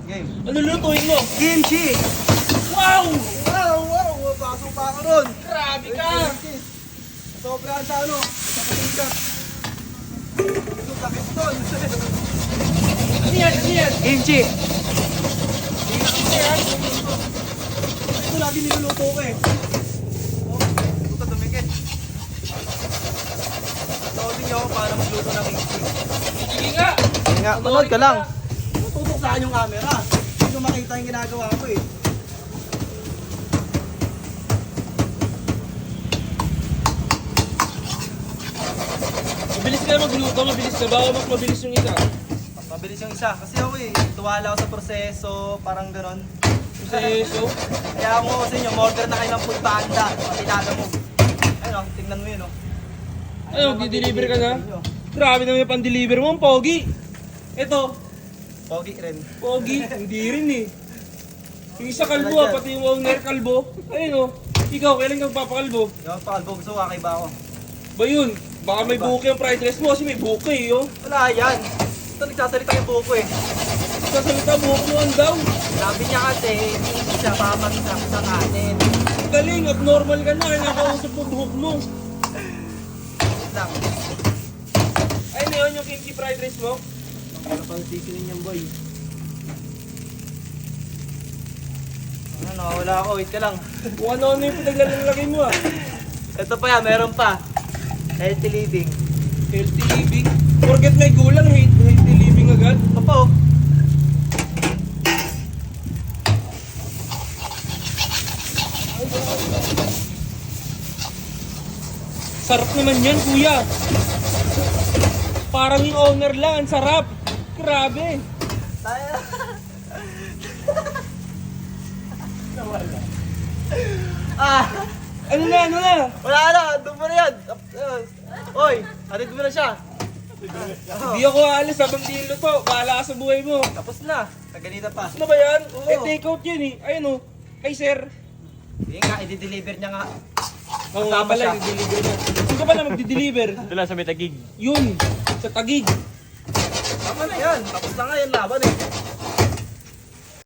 Game. Ano lutuin mo? Kimchi! Wow! Wow! Pasok pa ako ron! Grabe ka! Sobrang sa ano? Sa pasikat. Ito, sakit to. Ano yan? Ano yan? Kimchi! Ano yan? Ito lagi niluluto ko eh. Puta, tumikit. Tawagin niyo ako paano magluto ng kimchi. Sige nga! Sige nga, manood ka lang. Tutok saan yung camera? Hindi ko makita yung ginagawa ko eh. Mabilis ka na magluto, mabilis ka ba? O mas mabilis yung isa? Mas mabilis yung isa. Kasi ako eh, tuwala ako sa proseso, parang ganon. Proseso? Kaya ako sa inyo, order na kayo ng food panda. Patilala mo. Ayun o, tingnan mo yun o. Ano, di-deliver ka na? Grabe naman yung pan-deliver mo, ang pogi! Ito, Pogi rin. pogi, hindi rin eh. Yung isa kalbo pati yung owner kalbo. Ayun o, ikaw, kailan kang papakalbo? Yung pakalbo, gusto ko kakaiba ako. Ba yun? Baka may buki ang fried rice mo kasi may buki eh, oh. Wala yan. Ito nagsasalita yung buko eh. Sasalita buki mo daw. Sabi niya kasi, hindi siya papagsak sa kanin. Ang galing, abnormal ka na, nakausap mo buhok mo. Wait lang. Ay, na yun yung kimchi fried rice mo? Ano pang seasoning yung boy? Ano, wala ako. Wait ka lang. Kung ano-ano yung pinaglalagay mo ah. Ito pa yan, meron pa. Healthy living. Healthy living. Forget may gulang, healthy living agad. Ito pa oh. Sarap naman yan, kuya. Parang yung owner lang, ang sarap. Grabe. Tayo. Nawala. Ano na, ano na? Wala na, doon mo na yan. Oy, hatid mo na siya. Hindi ako aalis habang di luto. Bahala ka sa buhay mo. Tapos na, kaganita pa. Ano ba yan? Oo. Eh, take out yun eh. Ayun oh. Ay, sir. Hindi nga, i-deliver niya nga. Oo nga Kasama pala, siya. i-deliver na. Saan ka pala magdi-deliver? Ito lang sa may tagig. Yun, sa Tagig. Tama na yan, tapos na nga yan laban eh.